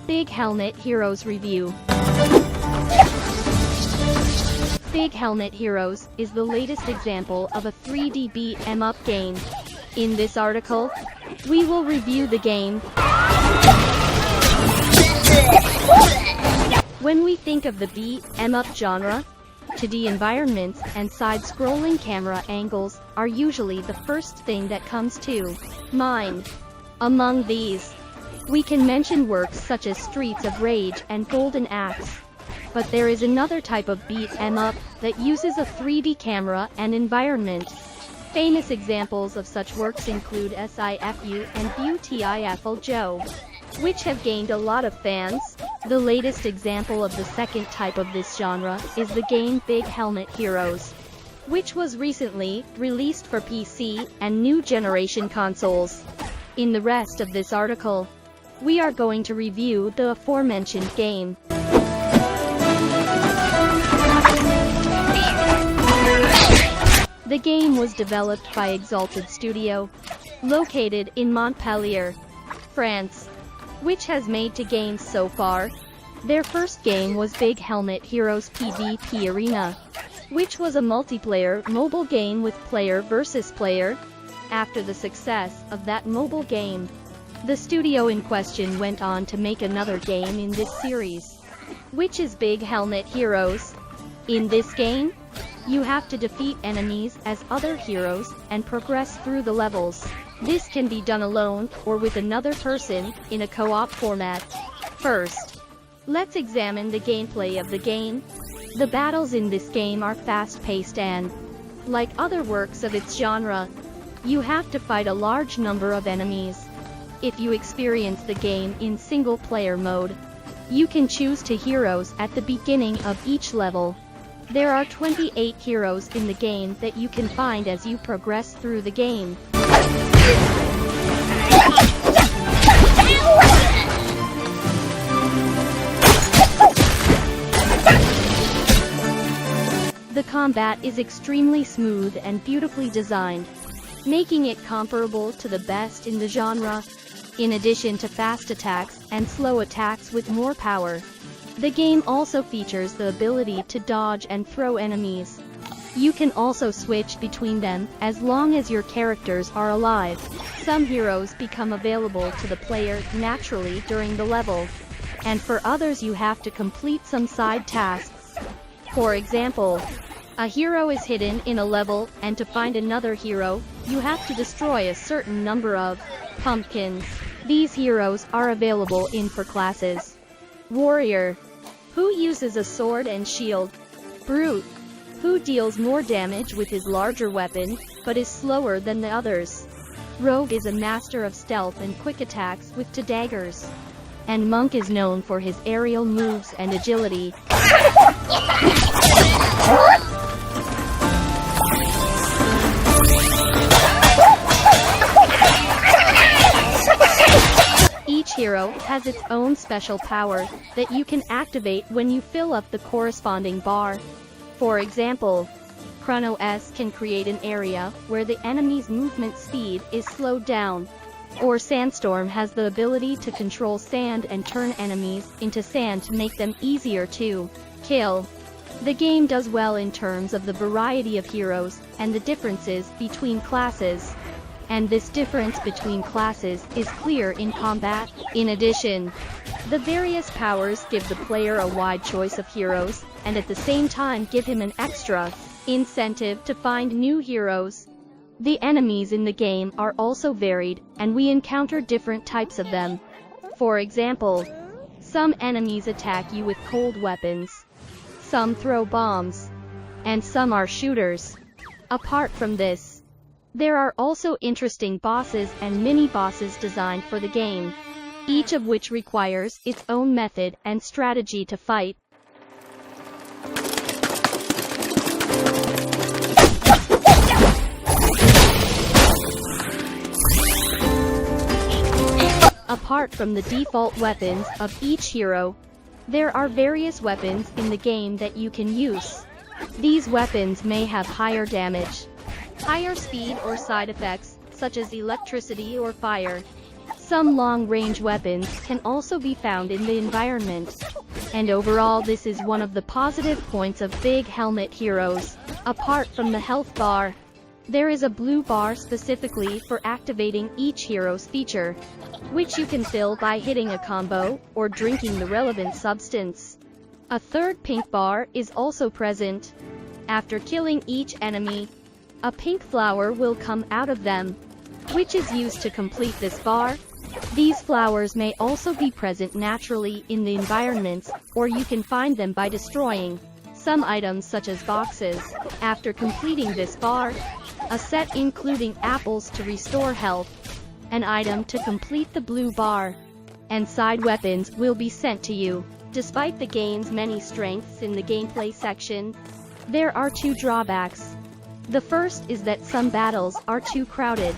Big Helmet Heroes Review. Big Helmet Heroes is the latest example of a 3D beat 'em up game. In this article, we will review the game. When we think of the beat 'em up genre, 2D environments and side-scrolling camera angles are usually the first thing that comes to mind. Among these, we can mention works such as Streets of Rage and Golden Axe. But there is another type of beat 'em up that uses a 3D camera and environment. Famous examples of such works include SIFU and Beautiful Joe, which have gained a lot of fans. The latest example of the second type of this genre is the game Big Helmet Heroes, which was recently released for PC and new generation consoles. In the rest of this article, we are going to review the aforementioned game. The game was developed by Exalted Studio, located in Montpellier, France, which has made 2 games so far. Their first game was Big Helmet Heroes PvP Arena, which was a multiplayer mobile game with player versus player. After the success of that mobile game, the studio in question went on to make another game in this series, which is Big Helmet Heroes. In this game, you have to defeat enemies as other heroes and progress through the levels. This can be done alone or with another person in a co-op format. First, let's examine the gameplay of the game. The battles in this game are fast-paced and, like other works of its genre, you have to fight a large number of enemies. If you experience the game in single-player mode, you can choose 2 heroes at the beginning of each level. There are 28 heroes in the game that you can find as you progress through the game. The combat is extremely smooth and beautifully designed, making it comparable to the best in the genre. In addition to fast attacks and slow attacks with more power, the game also features the ability to dodge and throw enemies. You can also switch between them as long as your characters are alive. Some heroes become available to the player naturally during the level, and for others you have to complete some side tasks. For example, a hero is hidden in a level, and to find another hero, you have to destroy a certain number of pumpkins. These heroes are available in 4 classes: Warrior, who uses a sword and shield. Brute, who deals more damage with his larger weapon, but is slower than the others. Rogue is a master of stealth and quick attacks with two daggers. And Monk is known for his aerial moves and agility. Each hero has its own special power that you can activate when you fill up the corresponding bar. For example, Chrono S can create an area where the enemy's movement speed is slowed down. Or Sandstorm has the ability to control sand and turn enemies into sand to make them easier to kill. The game does well in terms of the variety of heroes and the differences between classes. And this difference between classes is clear in combat. In addition, the various powers give the player a wide choice of heroes, and at the same time give him an extra incentive to find new heroes. The enemies in the game are also varied, and we encounter different types of them. For example, some enemies attack you with cold weapons, some throw bombs, and some are shooters. Apart from this, there are also interesting bosses and mini-bosses designed for the game, each of which requires its own method and strategy to fight. Apart from the default weapons of each hero, there are various weapons in the game that you can use. These weapons may have higher damage, higher speed or side effects, such as electricity or fire. Some long-range weapons can also be found in the environment. And overall, this is one of the positive points of Big Helmet Heroes. Apart from the health bar, there is a blue bar specifically for activating each hero's feature, which you can fill by hitting a combo or drinking the relevant substance. A third pink bar is also present. After killing each enemy, a pink flower will come out of them, which is used to complete this bar. These flowers may also be present naturally in the environments, or you can find them by destroying some items such as boxes. After completing this bar, a set including apples to restore health, an item to complete the blue bar, and side weapons will be sent to you. Despite the game's many strengths in the gameplay section, there are two drawbacks. The first is that some battles are too crowded,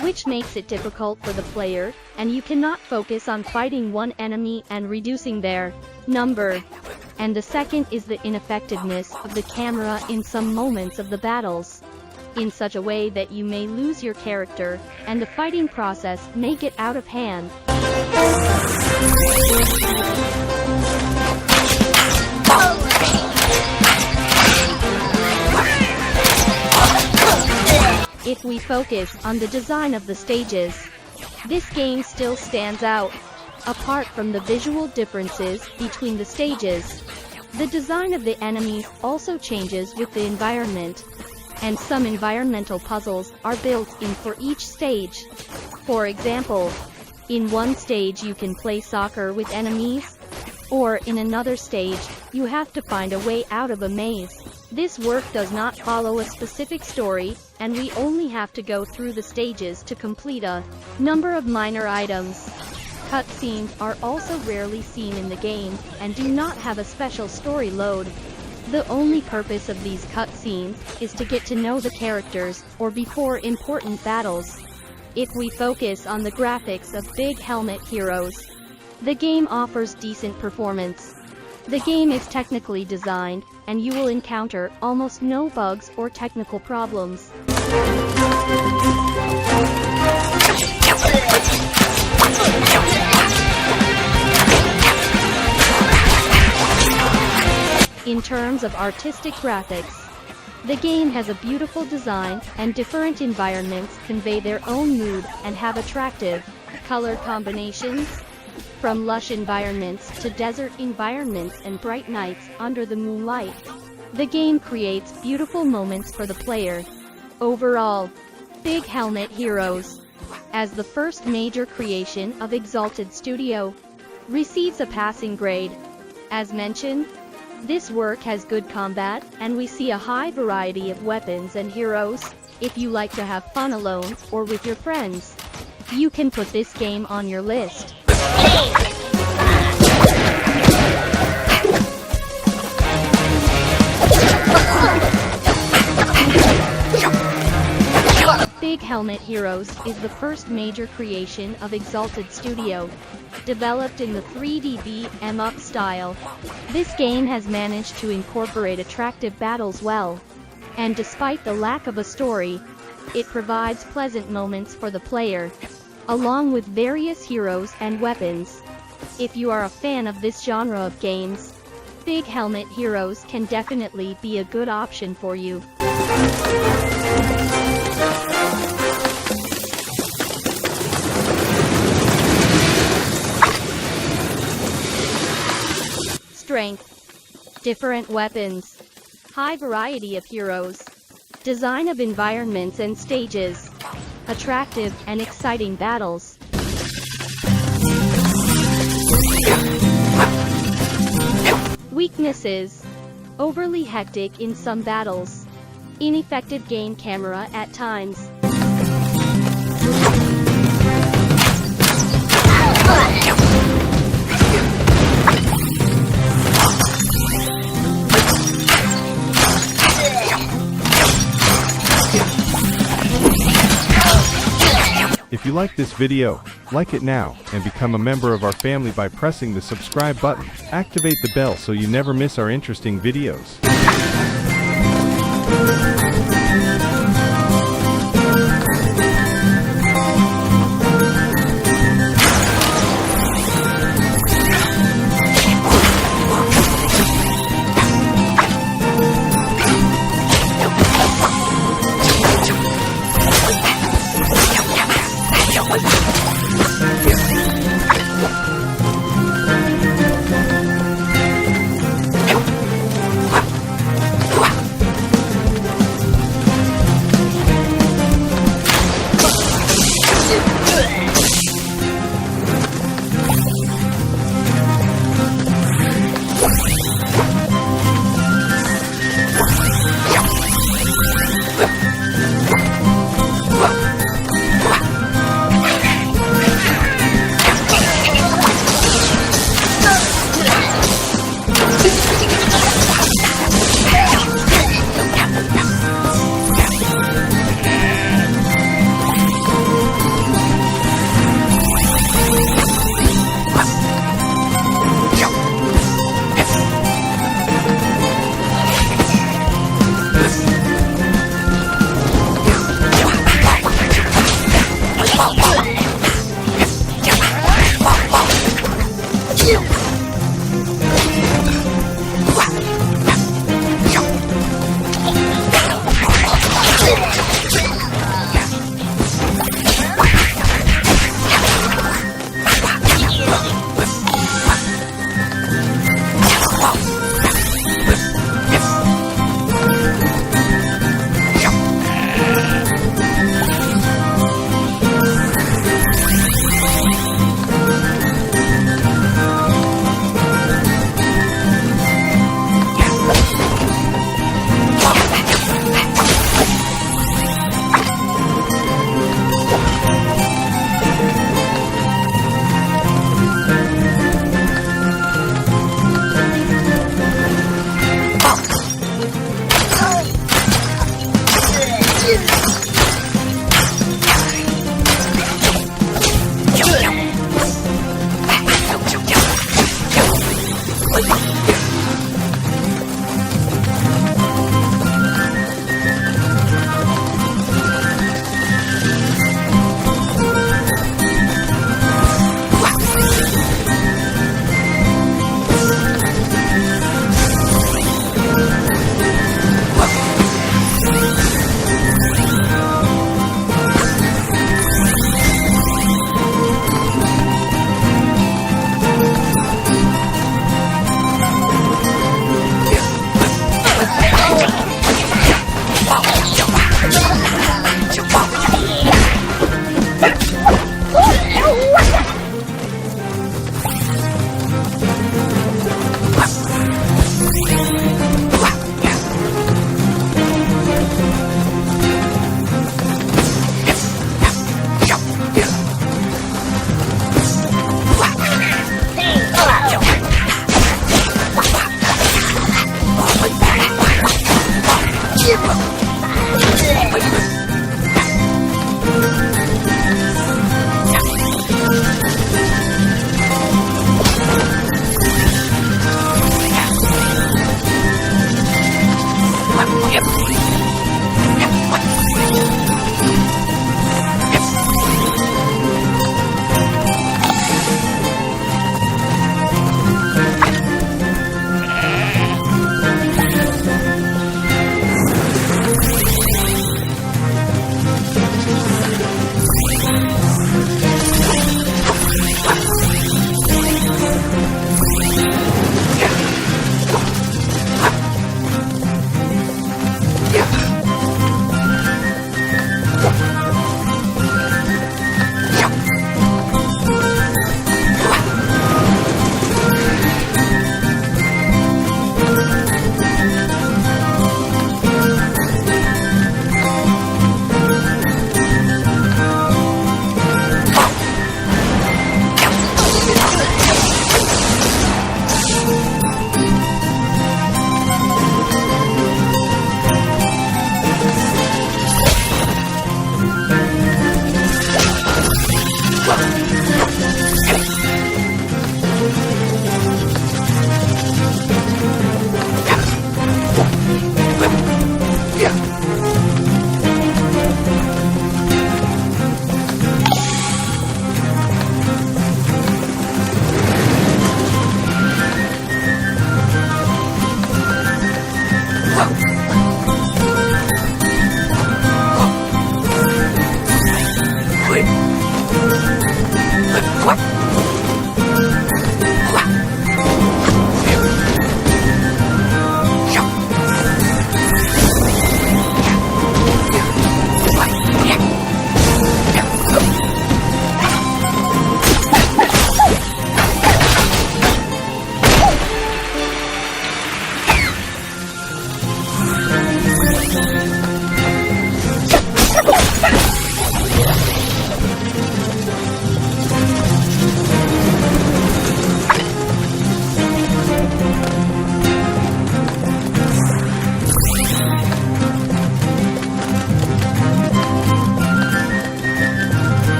which makes it difficult for the player, and you cannot focus on fighting one enemy and reducing their number. And the second is the ineffectiveness of the camera in some moments of the battles, in such a way that you may lose your character, and the fighting process may get out of hand. If we focus on the design of the stages, this game still stands out. Apart from the visual differences between the stages, the design of the enemies also changes with the environment, and some environmental puzzles are built in for each stage. For example, in one stage you can play soccer with enemies, or in another stage, you have to find a way out of a maze. This work does not follow a specific story, and we only have to go through the stages to complete a number of minor items. Cutscenes are also rarely seen in the game, and do not have a special story load. The only purpose of these cutscenes is to get to know the characters, or before important battles. If we focus on the graphics of Big Helmet Heroes, the game offers decent performance. The game is technically designed, and you will encounter almost no bugs or technical problems. In terms of artistic graphics, the game has a beautiful design, and different environments convey their own mood and have attractive color combinations. From lush environments to desert environments and bright nights under the moonlight, the game creates beautiful moments for the player. Overall, Big Helmet Heroes, as the first major creation of Exalted Studio, receives a passing grade. As mentioned, this work has good combat, and we see a high variety of weapons and heroes. If you like to have fun alone or with your friends, you can put this game on your list. Big Helmet Heroes is the first major creation of Exalted Studio, developed in the 3D beat-em-up style. This game has managed to incorporate attractive battles well, and despite the lack of a story, it provides pleasant moments for the player, along with various heroes and weapons. If you are a fan of this genre of games, Big Helmet Heroes can definitely be a good option for you. Strength, different weapons, high variety of heroes, design of environments and stages, attractive and exciting battles. Weaknesses: overly hectic in some battles, ineffective game camera at times. If you like this video, like it now, and become a member of our family by pressing the subscribe button. Activate the bell so you never miss our interesting videos.